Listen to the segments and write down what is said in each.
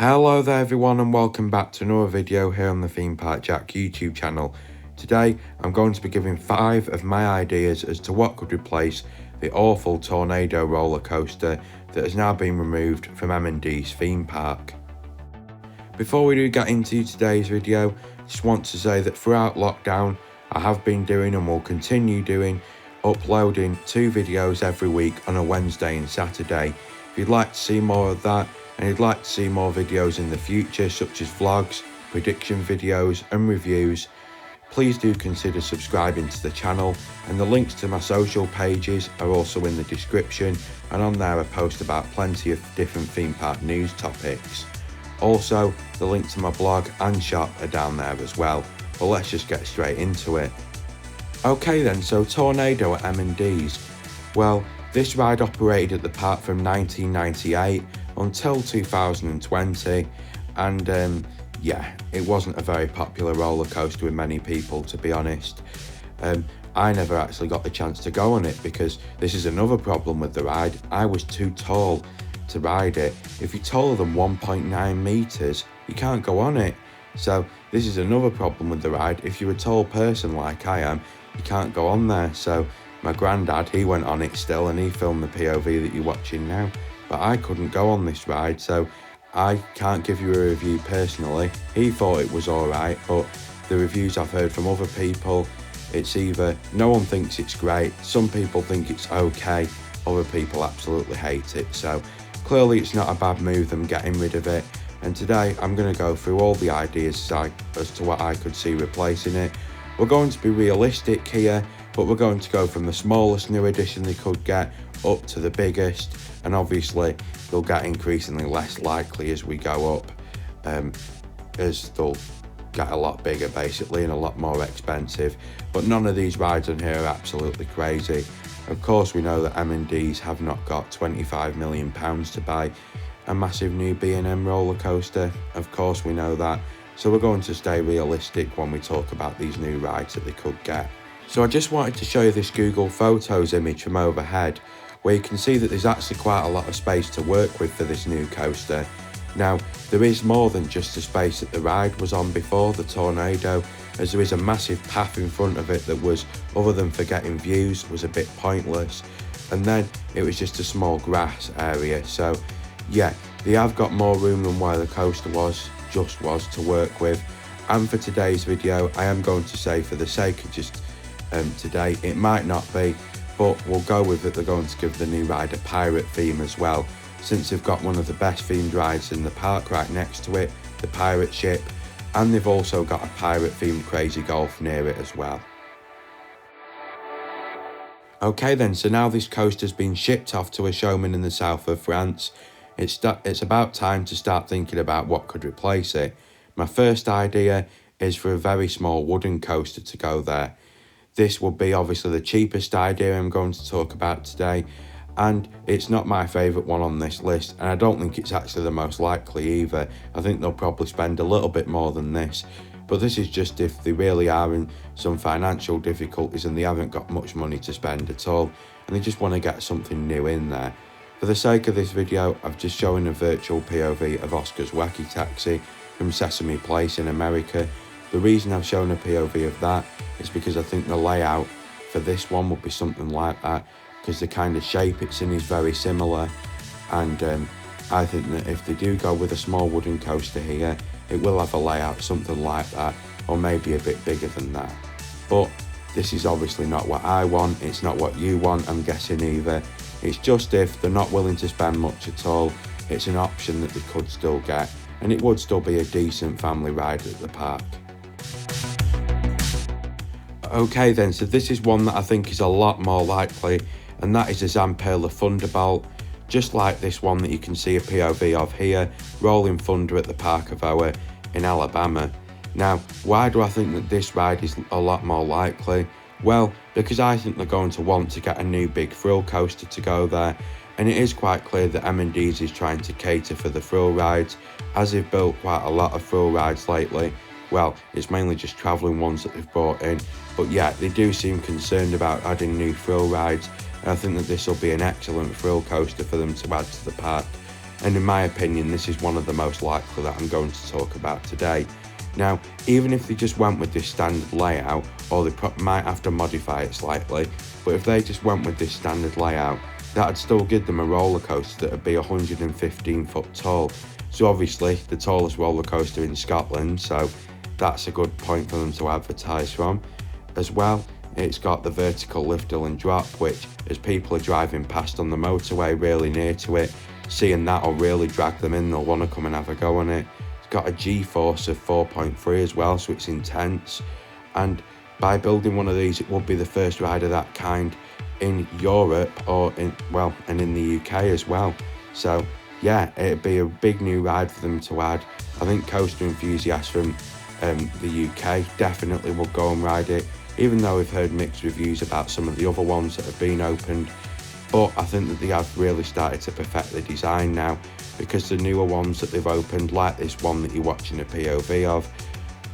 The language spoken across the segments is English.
Hello there everyone and welcome back to another video here on the Theme Park Jack YouTube channel. Today I'm going to be giving 5 of my ideas as to what could replace the awful tornado roller coaster that has now been removed from M&ds theme park. Before we do get into today's video, I just want to say that throughout lockdown I have been doing and will continue doing uploading 2 videos every week on a Wednesday and Saturday. If you'd like to see more of that, and you'd like to see more videos in the future such as vlogs, prediction videos and reviews, please do consider subscribing to the channel, and the links to my social pages are also in the description, and on there I post about plenty of different theme park news topics. Also, the link to my blog and shop are down there as well, but let's just get straight into it. Okay then, so Tornado at M&ds. Well, this ride operated at the park from 1998 until 2020, and yeah, it wasn't a very popular roller coaster with many people, to be honest. I never actually got the chance to go on it because this is another problem with the ride. I was too tall to ride it. If you're taller than 1.9 meters, you can't go on it. So this is another problem with the ride. If you're a tall person like I am, you can't go on there. So my granddad, he went on it still, and he filmed the POV that you're watching now. But I couldn't go on this ride, so I can't give you a review personally. He thought it was alright, but the reviews I've heard from other people, it's either no one thinks it's great, some people think it's okay, other people absolutely hate it. So clearly it's not a bad move them getting rid of it. And today I'm going to go through all the ideas as to what I could see replacing it. We're going to be realistic here, but we're going to go from the smallest new addition they could get up to the biggest, and obviously they'll get increasingly less likely as we go up, as they'll get a lot bigger basically and a lot more expensive. But none of these rides on here are absolutely crazy. Of course we know that M&ds have not got £25 million to buy a massive new B&M roller coaster. Of course we know that, so we're going to stay realistic when we talk about these new rides that they could get. So I just wanted to show you this Google Photos image from overhead, where you can see that there's actually quite a lot of space to work with for this new coaster. Now, there is more than just the space that the ride was on before, the Tornado, as there is a massive path in front of it that was, other than for getting views, was a bit pointless. And then it was just a small grass area. So yeah, they have got more room than where the coaster was to work with. And for today's video, I am going to say, for the sake of just today, it might not be, but we'll go with it. They're going to give the new ride a pirate theme as well, since they've got one of the best themed rides in the park right next to it, the pirate ship, and they've also got a pirate themed crazy golf near it as well. Okay then, so now this coaster's been shipped off to a showman in the south of France. It's about time to start thinking about what could replace it. My first idea is for a very small wooden coaster to go there. This will be obviously the cheapest idea I'm going to talk about today, and it's not my favourite one on this list, and I don't think it's actually the most likely either. I think they'll probably spend a little bit more than this, but this is just if they really are in some financial difficulties and they haven't got much money to spend at all, and they just want to get something new in there. For the sake of this video, I've just shown a virtual POV of Oscar's Wacky Taxi from Sesame Place in America. The reason I've shown a POV of that is because I think the layout for this one would be something like that, because the kind of shape it's in is very similar, and I think that if they do go with a small wooden coaster here, it will have a layout something like that, or maybe a bit bigger than that. But this is obviously not what I want, it's not what you want, I'm guessing either. It's just if they're not willing to spend much at all, it's an option that they could still get, and it would still be a decent family ride at the park. Okay then, so this is one that I think is a lot more likely, and that is a Zamperla Thunderbolt, just like this one that you can see a POV of here, Rolling Thunder at the Park of Oa in Alabama. Now, why do I think that this ride is a lot more likely? Well, because I think they're going to want to get a new big thrill coaster to go there, and it is quite clear that M&ds is trying to cater for the thrill rides, as they've built quite a lot of thrill rides lately. Well, it's mainly just travelling ones that they've brought in, but yeah, they do seem concerned about adding new thrill rides, and I think that this will be an excellent thrill coaster for them to add to the park. and in my opinion this is one of the most likely that I'm going to talk about today. Now, even if they just went with this standard layout, or they might have to modify it slightly, but if they just went with this standard layout, that'd still give them a roller coaster that would be 115 foot tall. So obviously the tallest roller coaster in Scotland, so that's a good point for them to advertise from. As well, it's got the vertical lift hill and drop, which as people are driving past on the motorway really near to it, seeing that will really drag them in, they'll want to come and have a go on it. It's got a G-force of 4.3 as well, so it's intense. And by building one of these, it will be the first ride of that kind in Europe, or and in the UK as well. So yeah, it'd be a big new ride for them to add. I think coaster enthusiasts from the UK definitely will go and ride it, even though we've heard mixed reviews about some of the other ones that have been opened. But I think that they have really started to perfect the design now, because the newer ones that they've opened, like this one that you're watching a POV of,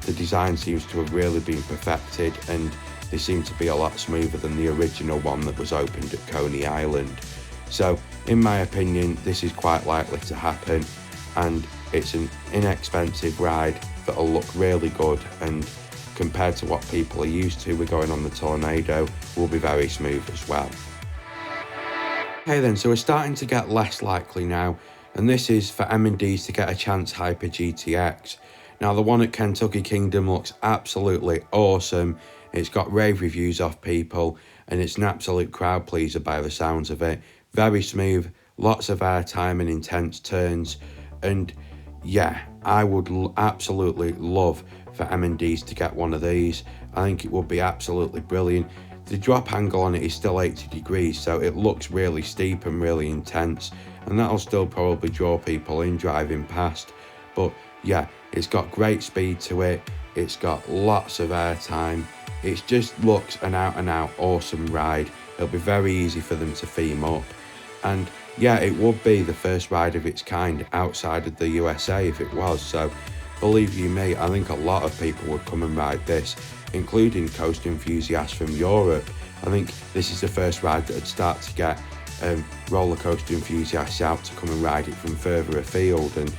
the design seems to have really been perfected, and they seem to be a lot smoother than the original one that was opened at Coney Island. So in my opinion, this is quite likely to happen, and it's an inexpensive ride that'll look really good, and compared to what people are used to with going on the Tornado, will be very smooth as well. Okay then, so we're starting to get less likely now, and this is for M&ds to get a chance HyperGTX. Now the one at Kentucky Kingdom looks absolutely awesome. It's got rave reviews off people, and it's an absolute crowd pleaser by the sounds of it. Very smooth, lots of airtime and intense turns, and yeah, I would absolutely love for M&ds to get one of these. I think it would be absolutely brilliant. The drop angle on it is still 80 degrees, so it looks really steep and really intense, and that'll still probably draw people in driving past. But yeah, it's got great speed to it, it's got lots of airtime, it just looks an out and out awesome ride. It'll be very easy for them to theme up, and yeah, it would be the first ride of its kind outside of the USA if it was. So believe you me, I think a lot of people would come and ride this, including coaster enthusiasts from Europe. I think this is the first ride that would start to get roller coaster enthusiasts out to come and ride it from further afield. And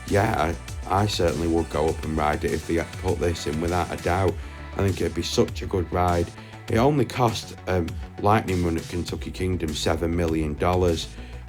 yeah, I certainly would go up and ride it if they put this in, without a doubt. I think it'd be such a good ride. It only cost Lightning Run at Kentucky Kingdom $7 million.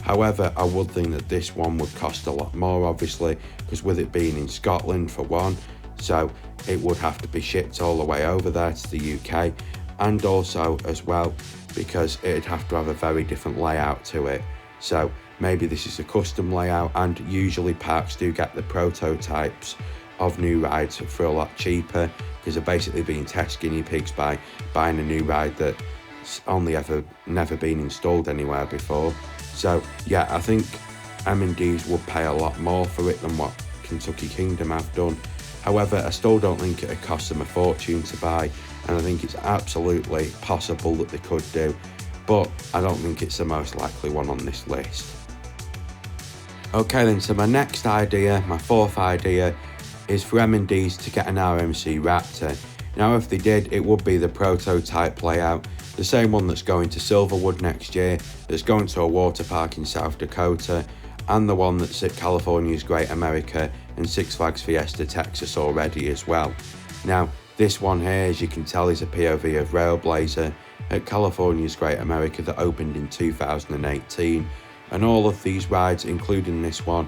However, I would think that this one would cost a lot more, obviously, because with it being in Scotland for one, so it would have to be shipped all the way over there to the UK, and also as well because it'd have to have a very different layout to it. So maybe this is a custom layout, and usually parks do get the prototypes of new rides for a lot cheaper, because they're basically being test guinea pigs by buying a new ride that's only never been installed anywhere before. So yeah, I think M&ds would pay a lot more for it than what Kentucky Kingdom have done. However, I still don't think it'd cost them a fortune to buy, and I think it's absolutely possible that they could do, but I don't think it's the most likely one on this list. Okay then, so my next idea, my fourth idea, is for M&ds to get an RMC Raptor. Now if they did, it would be the prototype layout, the same one that's going to Silverwood next year, that's going to a water park in South Dakota, and the one that's at California's Great America and Six Flags Fiesta Texas already as well. Now this one here, as you can tell, is a POV of Railblazer at California's Great America that opened in 2018, and all of these rides, including this one,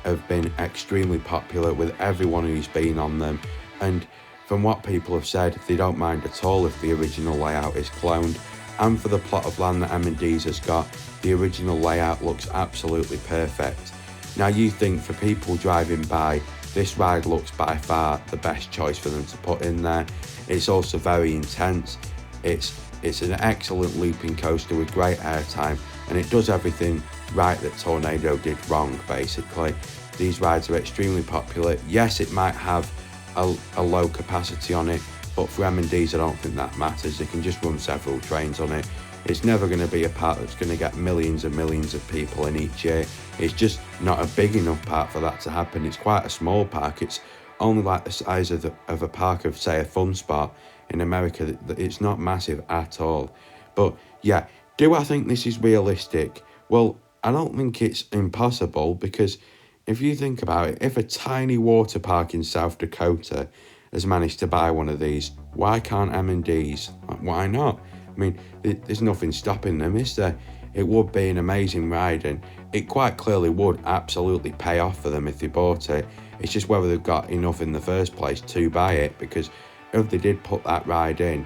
have been extremely popular with everyone who's been on them, and from what people have said, they don't mind at all if the original layout is cloned. And for the plot of land that M&ds has got, the original layout looks absolutely perfect. Now you think for people driving by, this ride looks by far the best choice for them to put in there. It's also very intense, it's an excellent looping coaster with great airtime, and it does everything right that Tornado did wrong basically. These rides are extremely popular. Yes, it might have a low capacity on it, but for M&ds I don't think that matters. They can just run several trains on it. It's never going to be a park that's going to get millions and millions of people in each year. It's just not a big enough park for that to happen. It's quite a small park. It's only like the size of a park of, say, a Fun Spot in America. It's not massive at all. But yeah, do I think this is realistic? Well, I don't think it's impossible, because if you think about it, if a tiny water park in South Dakota has managed to buy one of these, why can't M&ds? Why not? I mean, there's nothing stopping them, is there? It would be an amazing ride, and it quite clearly would absolutely pay off for them if they bought it. It's just whether they've got enough in the first place to buy it, because if they did put that ride in,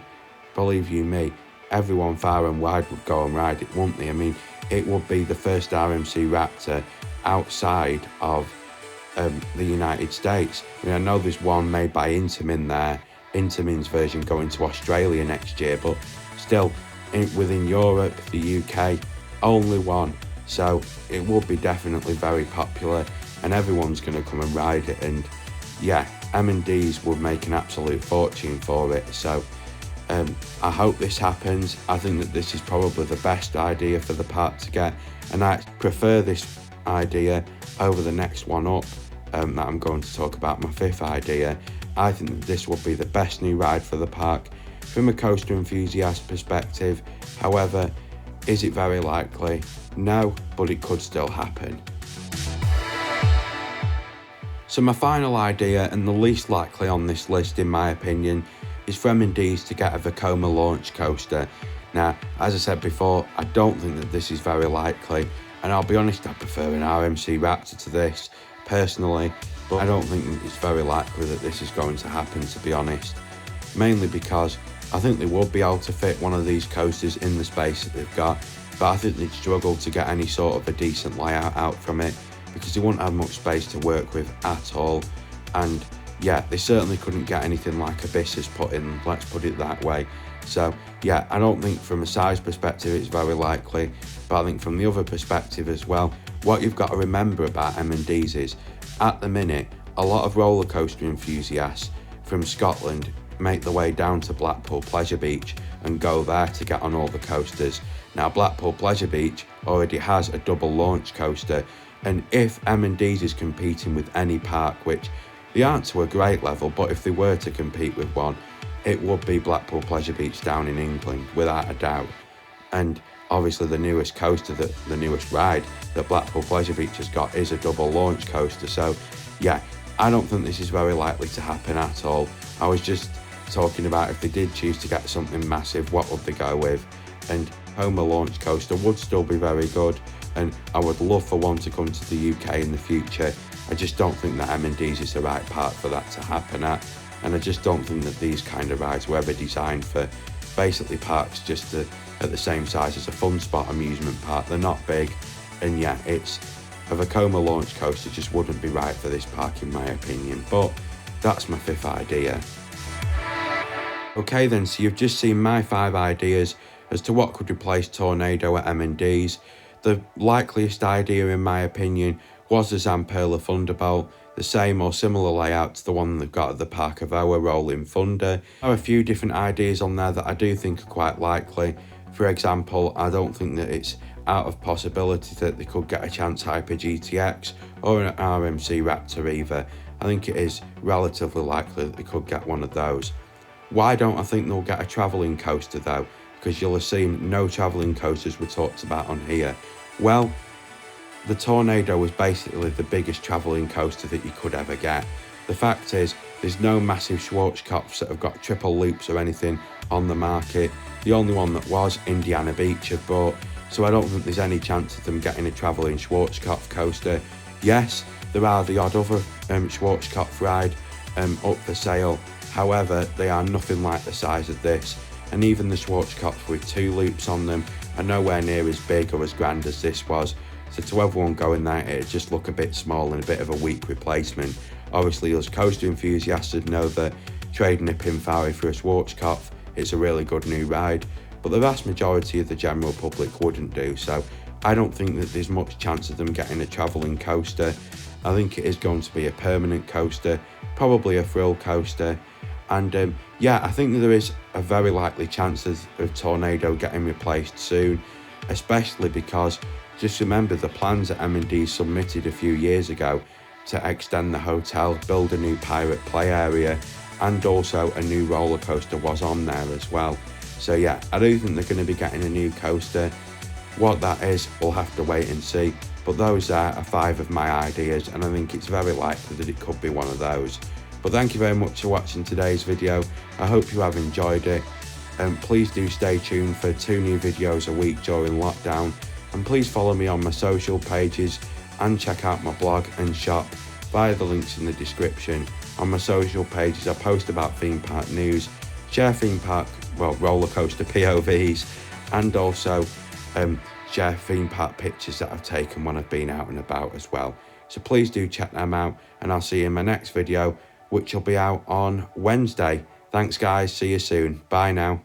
believe you me, everyone far and wide would go and ride it, wouldn't they? I mean, it would be the first RMC Raptor outside of the United States. I mean, I know there's one made by Intamin there, Intamin's version going to Australia next year, but still, within Europe, the UK, only one. So it will be definitely very popular, and everyone's going to come and ride it. And yeah, M&ds would make an absolute fortune for it. So I hope this happens. I think that this is probably the best idea for the park to get, and I prefer this idea over the next one up that I'm going to talk about, my fifth idea. I think that this will be the best new ride for the park from a coaster enthusiast perspective. However, is it very likely? No, but it could still happen. So my final idea, and the least likely on this list in my opinion, is for M&ds to get a Vekoma launch coaster. Now, as I said before, I don't think that this is very likely, and I'll be honest, I prefer an RMC Raptor to this, personally, but I don't think it's very likely that this is going to happen, to be honest. Mainly because I think they would be able to fit one of these coasters in the space that they've got, but I think they'd struggle to get any sort of a decent layout out from it, because they wouldn't have much space to work with at all. And yeah, they certainly couldn't get anything like Abyss has put in, let's put it that way. So yeah, I don't think from a size perspective it's very likely, but I think from the other perspective as well, what you've got to remember about M&ds is, at the minute, a lot of roller coaster enthusiasts from Scotland make their way down to Blackpool Pleasure Beach and go there to get on all the coasters. Now, Blackpool Pleasure Beach already has a double launch coaster, and if M&ds is competing with any park, which they aren't to a great level, but if they were to compete with one, it would be Blackpool Pleasure Beach down in England, without a doubt. And obviously the newest coaster, the newest ride that Blackpool Pleasure Beach has got is a double launch coaster. So yeah, I don't think this is very likely to happen at all. I was just talking about, if they did choose to get something massive, what would they go with? And Vekoma launch coaster would still be very good, and I would love for one to come to the UK in the future. I just don't think that M&ds is the right park for that to happen at, and I just don't think that these kind of rides were ever designed for basically parks just at the same size as a Fun Spot amusement park. They're not big, and yeah, it's a Vekoma launch coaster just wouldn't be right for this park in my opinion. But that's my fifth idea. Okay then, so you've just seen my 5 ideas as to what could replace Tornado at M&ds. The likeliest idea in my opinion was the Zamperla Thunderbolt, the same or similar layout to the one they've got at the Park of Oa Rolling Thunder. There are a few different ideas on there that I do think are quite likely. For example, I don't think that it's out of possibility that they could get a Chance HyperGTX or an RMC Raptor either. I think it is relatively likely that they could get one of those. Why don't I think they'll get a travelling coaster though? Because you'll have seen no travelling coasters were talked about on here. Well, the Tornado was basically the biggest travelling coaster that you could ever get. The fact is, there's no massive Schwarzkopfs that have got triple loops or anything on the market. The only one that was, Indiana Beach have bought, so I don't think there's any chance of them getting a travelling Schwarzkopf coaster. Yes, there are the odd other Schwarzkopf ride up for sale, however, they are nothing like the size of this, and even the Schwarzkopfs with 2 loops on them are nowhere near as big or as grand as this was. So to everyone going there, it'd just look a bit small and a bit of a weak replacement. Obviously, us coaster enthusiasts would know that trading a Pinfari for a Schwarzkopf, it's a really good new ride, but the vast majority of the general public wouldn't do, so I don't think that there's much chance of them getting a travelling coaster. I think it is going to be a permanent coaster, probably a thrill coaster, and yeah, I think that there is a very likely chance of Tornado getting replaced soon, especially because just remember the plans that M&ds submitted a few years ago to extend the hotel, build a new pirate play area, and also a new roller coaster was on there as well. So yeah, I do think they're going to be getting a new coaster. What that is, we'll have to wait and see. But those are 5 of my ideas, and I think it's very likely that it could be one of those. But thank you very much for watching today's video. I hope you have enjoyed it. Please do stay tuned for 2 new videos a week during lockdown. And please follow me on my social pages and check out my blog and shop via the links in the description. On my social pages I post about theme park news, share theme park, roller coaster POVs, and also share theme park pictures that I've taken when I've been out and about as well. So please do check them out, and I'll see you in my next video, which will be out on Wednesday. Thanks guys, see you soon. Bye now.